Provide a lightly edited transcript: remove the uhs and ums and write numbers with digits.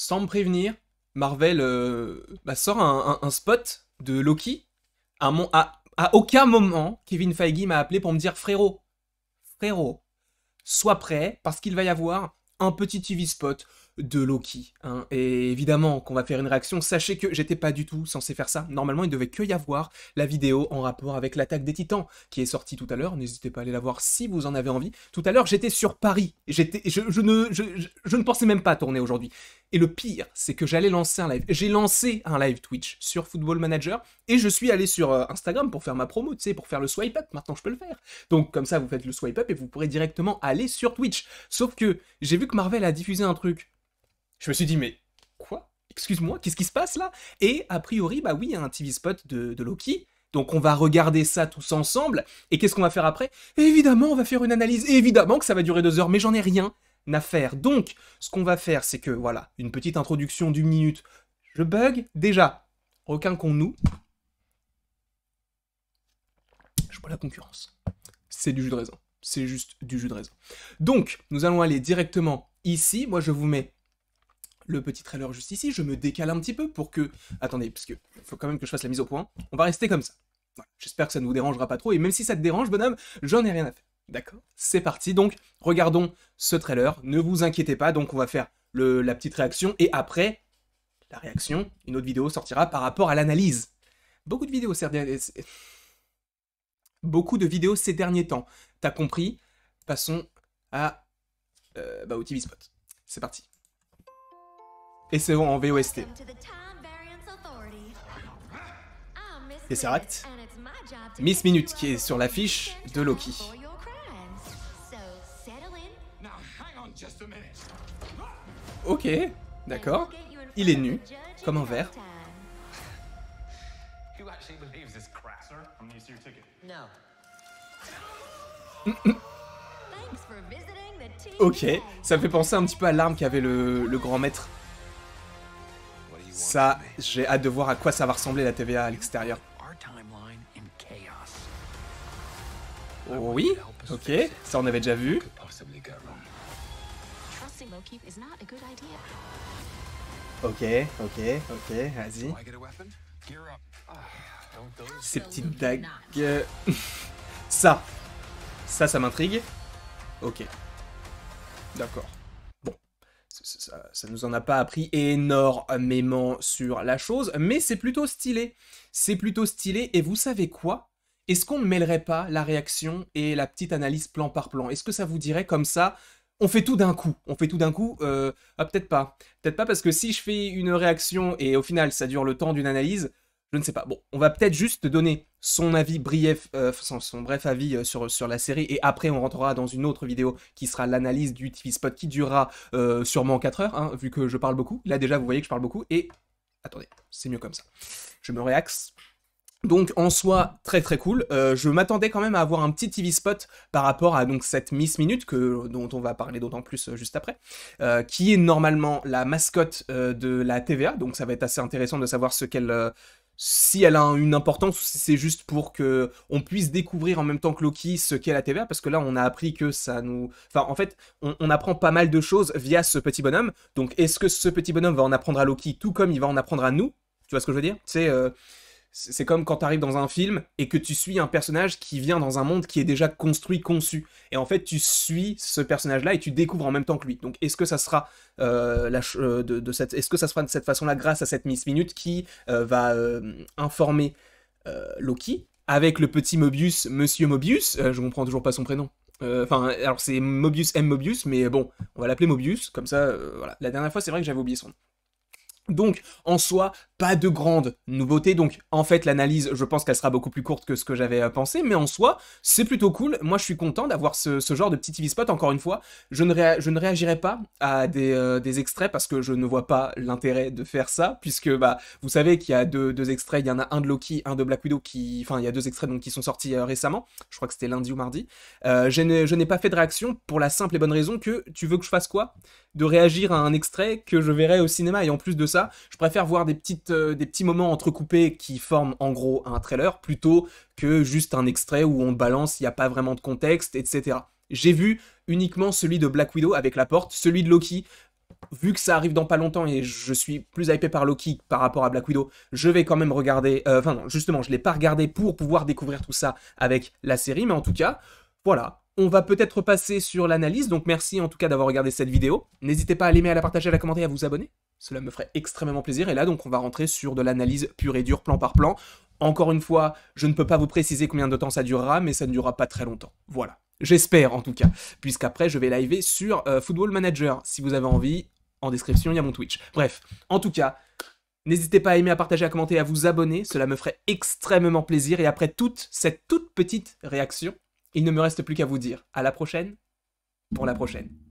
sans me prévenir, Marvel sort un spot de Loki. À aucun moment, Kevin Feige m'a appelé pour me dire frérot, sois prêt parce qu'il va y avoir un petit TV spot de Loki. Hein. Et évidemment qu'on va faire une réaction. Sachez que j'étais pas du tout censé faire ça. Normalement, il devait que y avoir la vidéo en rapport avec l'attaque des Titans qui est sortie tout à l'heure. N'hésitez pas à aller la voir si vous en avez envie. Tout à l'heure, j'étais sur Paris. Je ne pensais même pas tourner aujourd'hui. Et le pire, c'est que j'allais lancer un live. J'ai lancé un live Twitch sur Football Manager et je suis allé sur Instagram pour faire ma promo, tu sais, pour faire le swipe up. Maintenant, je peux le faire. Donc, comme ça, vous faites le swipe up et vous pourrez directement aller sur Twitch. Sauf que j'ai vu que Marvel a diffusé un truc. Je me suis dit, mais quoi? Excuse-moi, qu'est-ce qui se passe là? Et a priori, bah oui, il y a un TV spot de Loki. Donc on va regarder ça tous ensemble. Et qu'est-ce qu'on va faire après? Évidemment, on va faire une analyse. Et évidemment que ça va durer 2 heures, mais j'en ai rien à faire. Donc, ce qu'on va faire, c'est que, voilà, une petite introduction d'1 minute. Je bug. Déjà, requinquons-nous. Je bois la concurrence. C'est du jus de raisin. C'est juste du jus de raisin. Donc, nous allons aller directement ici. Moi, je vous mets le petit trailer juste ici, je me décale un petit peu pour que... Attendez, parce qu'il faut quand même que je fasse la mise au point. On va rester comme ça. Voilà. J'espère que ça ne vous dérangera pas trop, et même si ça te dérange, bonhomme, j'en ai rien à faire. D'accord? C'est parti, donc regardons ce trailer, ne vous inquiétez pas, donc on va faire la petite réaction, et après la réaction, une autre vidéo sortira par rapport à l'analyse. Beaucoup de vidéos ces derniers temps. T'as compris? Passons au TV Spot. C'est parti. Et c'est en VOST. Tesseract. Miss Minute qui est sur l'affiche de Loki. Ok, d'accord. Il est nu, comme un verre. Ok, ça me fait penser un petit peu à l'arme qu'avait le grand maître. Ça, j'ai hâte de voir à quoi ça va ressembler la TVA à l'extérieur. Oh oui, ok, ça on avait déjà vu. Ok, vas-y. Ces petites dagues... Ça m'intrigue. Ok. D'accord. Bon. Ça nous en a pas appris énormément sur la chose, mais c'est plutôt stylé. C'est plutôt stylé, et vous savez quoi? Est-ce qu'on ne mêlerait pas la réaction et la petite analyse plan par plan? Est-ce que ça vous dirait comme ça? On fait tout d'un coup. Peut-être pas. Peut-être pas parce que si je fais une réaction et au final ça dure le temps d'une analyse, je ne sais pas. Bon, on va peut-être juste donner son avis brief, son bref avis sur la série, et après on rentrera dans une autre vidéo qui sera l'analyse du TV Spot qui durera sûrement 4 heures, hein, vu que je parle beaucoup. Là déjà vous voyez que je parle beaucoup, et... Attendez, c'est mieux comme ça. Je me réaxe. Donc en soi, très très cool. Je m'attendais quand même à avoir un petit TV spot par rapport à donc cette Miss Minute, dont on va parler d'autant plus juste après, qui est normalement la mascotte de la TVA, donc ça va être assez intéressant de savoir ce qu'elle... si elle a une importance, ou si c'est juste pour que on puisse découvrir en même temps que Loki ce qu'est la TVA, parce que là on a appris que ça nous... Enfin en fait, on apprend pas mal de choses via ce petit bonhomme, donc est-ce que ce petit bonhomme va en apprendre à Loki tout comme il va en apprendre à nous? Tu vois ce que je veux dire? C'est comme quand t'arrives dans un film et que tu suis un personnage qui vient dans un monde qui est déjà construit, conçu. Et en fait, tu suis ce personnage-là et tu découvres en même temps que lui. Donc, est-ce que ça sera est-ce que ça sera de cette façon-là grâce à cette Miss Minute qui va informer Loki avec le petit Mobius, Monsieur Mobius. Je comprends toujours pas son prénom. Alors c'est Mobius M. Mobius, mais bon, on va l'appeler Mobius, comme ça, voilà. La dernière fois, c'est vrai que j'avais oublié son nom. Donc, en soi, pas de grande nouveauté. Donc, en fait, l'analyse, je pense qu'elle sera beaucoup plus courte que ce que j'avais pensé. Mais en soi, c'est plutôt cool. Moi, je suis content d'avoir ce genre de petit TV spot. Encore une fois, je ne réagirai pas à des extraits parce que je ne vois pas l'intérêt de faire ça. Puisque, bah, vous savez qu'il y a deux extraits. Il y en a un de Loki, un de Black Widow qui... Enfin, il y a 2 extraits donc, qui sont sortis récemment. Je crois que c'était lundi ou mardi. Je n'ai pas fait de réaction pour la simple et bonne raison que tu veux que je fasse quoi? De réagir à un extrait que je verrai au cinéma. Et en plus de ça, je préfère voir des petits moments entrecoupés qui forment en gros un trailer plutôt que juste un extrait où on balance, il n'y a pas vraiment de contexte, etc. J'ai vu uniquement celui de Black Widow avec la porte, celui de Loki, vu que ça arrive dans pas longtemps et je suis plus hypé par Loki par rapport à Black Widow, je vais quand même regarder... Enfin non, justement, je l'ai pas regardé pour pouvoir découvrir tout ça avec la série, mais en tout cas, voilà. On va peut-être passer sur l'analyse, donc merci en tout cas d'avoir regardé cette vidéo. N'hésitez pas à l'aimer, à la partager, à la commenter et à vous abonner. Cela me ferait extrêmement plaisir. Et là, donc, on va rentrer sur de l'analyse pure et dure, plan par plan. Encore une fois, je ne peux pas vous préciser combien de temps ça durera, mais ça ne durera pas très longtemps. Voilà. J'espère, en tout cas. Puisqu'après, je vais liver sur Football Manager. Si vous avez envie, en description, il y a mon Twitch. Bref, en tout cas, n'hésitez pas à aimer, à partager, à commenter, à vous abonner. Cela me ferait extrêmement plaisir. Et après cette toute petite réaction, il ne me reste plus qu'à vous dire à la prochaine pour la prochaine.